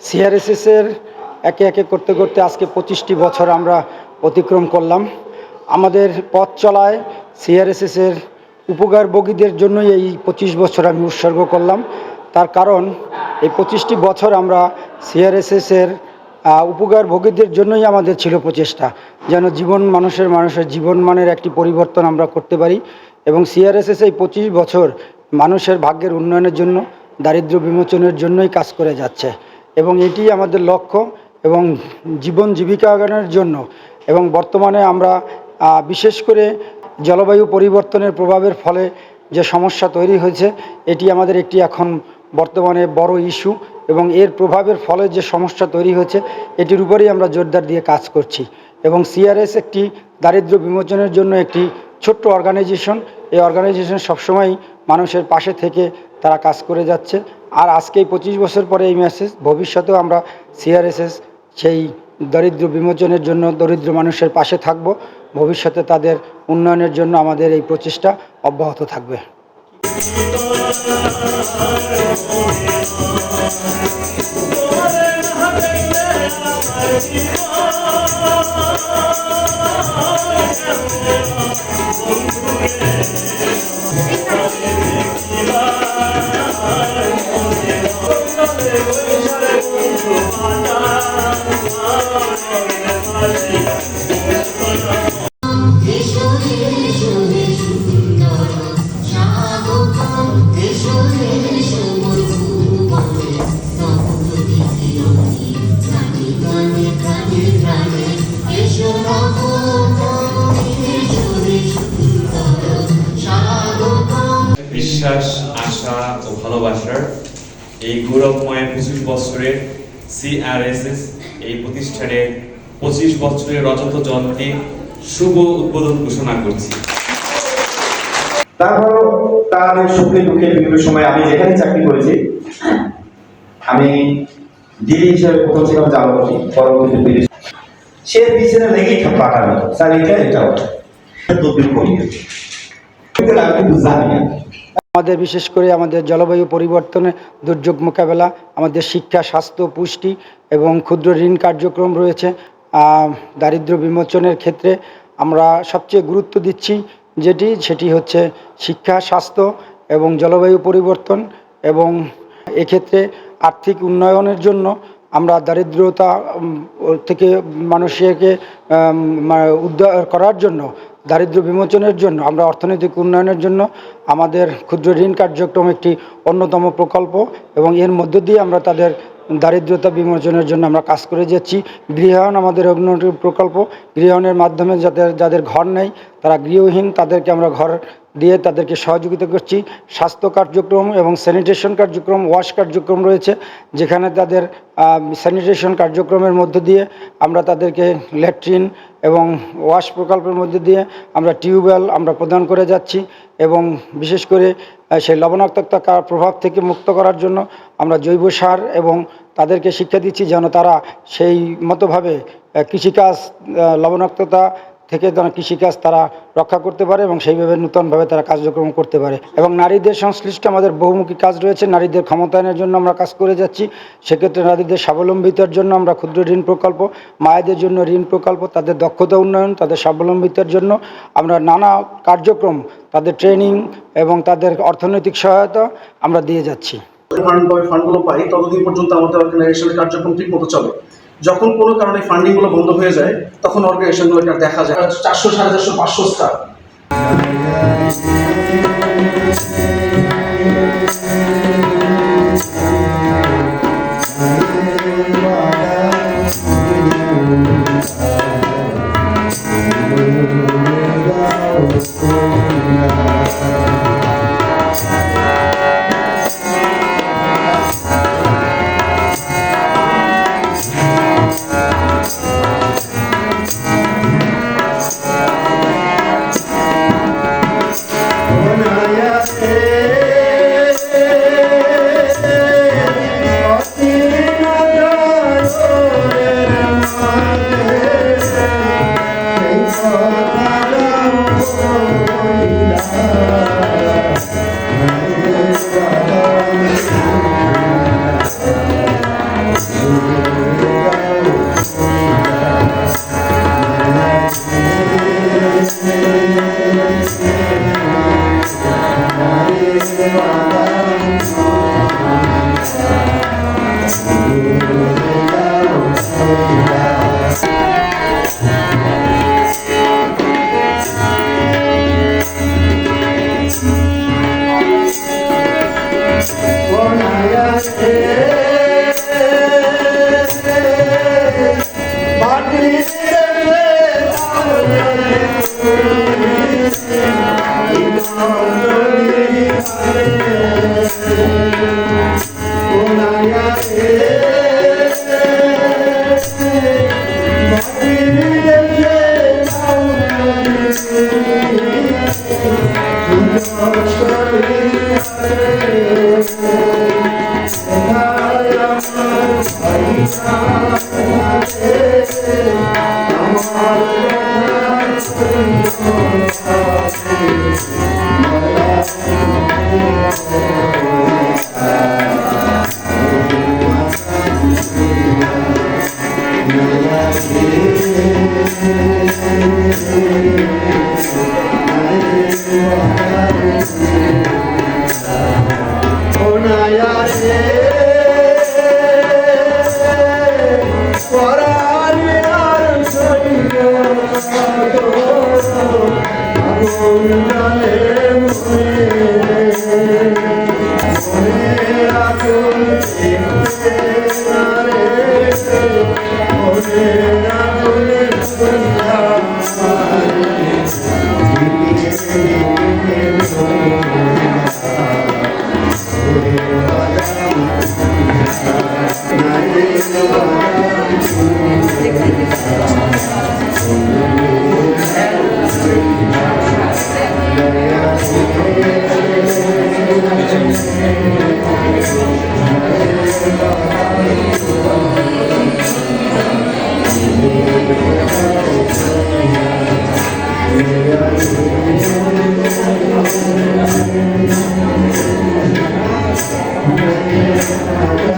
সিআরএসএসের একে একে করতে করতে আজকে 25টি বছর আমরা অতিক্রম করলাম। আমাদের পথ চলায় সিআরএসএসের উপকারভোগীদের জন্যই এই 25 বছর আমি উৎসর্গ করলাম। তার কারণ এই 25টি বছর আমরা সিআরএসএসের উপকারভোগীদের জন্যই আমাদের ছিল প্রচেষ্টা, যেন মানুষের জীবনমানের একটি পরিবর্তন আমরা করতে পারি। এবং সিআরএসএস এই 25 বছর মানুষের ভাগ্যের উন্নয়নের জন্য, দারিদ্র্য বিমোচনের জন্যই কাজ করে যাচ্ছে এবং এটি আমাদের লক্ষ্য এবং জীবিকার জন্য। এবং বর্তমানে আমরা বিশেষ করে জলবায়ু পরিবর্তনের প্রভাবের ফলে যে সমস্যা তৈরি হয়েছে, এটি আমাদের একটি এখন বর্তমানে বড় ইস্যু এবং এর প্রভাবের ফলে যে সমস্যা তৈরি হয়েছে এটির উপরেই আমরা জোরদার দিয়ে কাজ করছি। এবং সিআরএস একটি দারিদ্র্য বিমোচনের জন্য একটি ছোট্ট অর্গানাইজেশন। এই অর্গানাইজেশন সবসময় মানুষের পাশে থেকে তারা কাজ করে যাচ্ছে। আর আজকে 25 বছর পরে এই মেসেজ, ভবিষ্যতেও আমরা সিআরএসএস সেই দারিদ্র্য বিমোচনের জন্য দরিদ্র মানুষের পাশে থাকব। ভবিষ্যতে তাদের উন্নয়নের জন্য আমাদের এই প্রচেষ্টা অব্যাহত থাকবে। বিশ্বাস, আশা ও ভালোবাসার এই গৌরবময় 25 বছরের সিআরএসএস এই প্রতিষ্ঠানের 25 বছরের রজত জয়ন্তী শুভ উদ্বোধন ঘোষণা করছি। তারপরও তাদের সুখে দুঃখে বিভিন্ন সময় আমি যেখানে চাকরি করেছি, আমি দিদি হিসেবে প্রথম ছিলাম জালপতি, পরবর্তীতে সে পিছনে লেগেই পাঠানো স্যার এটা তদবির করি আমি কিন্তু জানি না। আমাদের বিশেষ করে আমাদের জলবায়ু পরিবর্তনে দুর্যোগ মোকাবেলা, আমাদের শিক্ষা, স্বাস্থ্য, পুষ্টি এবং ক্ষুদ্র ঋণ কার্যক্রম রয়েছে। দারিদ্র্য বিমোচনের ক্ষেত্রে আমরা সবচেয়ে গুরুত্ব দিচ্ছি সেটি হচ্ছে শিক্ষা, স্বাস্থ্য এবং জলবায়ু পরিবর্তন। এবং এক্ষেত্রে আর্থিক উন্নয়নের জন্য আমরা দারিদ্রতা থেকে মানুষকে উদ্ধার করার জন্য, দারিদ্র্য বিমোচনের জন্য, আমরা অর্থনৈতিক উন্নয়নের জন্য আমাদের ক্ষুদ্র ঋণ কার্যক্রম একটি অন্যতম প্রকল্প এবং এর মধ্য দিয়ে আমরা তাদের দারিদ্রতা বিমোচনের জন্য আমরা কাজ করে যাচ্ছি। গৃহায়ন আমাদের অন্যতম প্রকল্প। গৃহায়নের মাধ্যমে যাদের ঘর নেই, তারা গৃহহীন, তাদেরকে আমরা ঘর দিয়ে তাদেরকে সহযোগিতা করছি। স্বাস্থ্য কার্যক্রম এবং স্যানিটেশন কার্যক্রম, ওয়াশ কার্যক্রম রয়েছে, যেখানে তাদের স্যানিটেশন কার্যক্রমের মধ্য দিয়ে আমরা তাদেরকে ল্যাট্রিন এবং ওয়াশ প্রকল্পের মধ্যে দিয়ে আমরা টিউবওয়েল আমরা প্রদান করে যাচ্ছি। এবং বিশেষ করে সেই লবণাক্ততা প্রভাব থেকে মুক্ত করার জন্য আমরা জৈব সার এবং তাদেরকে শিক্ষা দিচ্ছি যেন তারা সেই মতোভাবে কৃষিকাজ, লবণাক্ততা থেকে কৃষিকাজ তারা রক্ষা করতে পারে এবং সেইভাবে নূতনভাবে তারা কার্যক্রম করতে পারে। এবং নারীদের সংশ্লিষ্ট আমাদের বহুমুখী কাজ রয়েছে। নারীদের ক্ষমতায়নের জন্য আমরা কাজ করে যাচ্ছি। সেক্ষেত্রে নারীদের স্বাবলম্বিতার জন্য আমরা ক্ষুদ্র ঋণ প্রকল্প, মায়েদের জন্য ঋণ প্রকল্প, তাদের দক্ষতা উন্নয়ন, তাদের স্বাবলম্বিতার জন্য আমরা নানা কার্যক্রম, তাদের ট্রেনিং এবং তাদের অর্থনৈতিক সহায়তা আমরা দিয়ে যাচ্ছি। ফান্ডগুলো পাই ততদিন পর্যন্ত আমাদের অর্গানাইজেশনের কার্যক্রম ঠিক মতো চলে। যখন কোনো কারণে ফান্ডিংগুলো বন্ধ হয়ে যায় তখন অর্গানাইজেশনগুলোকে দেখা যায় 400, 450, 500 স্টার। Thank you.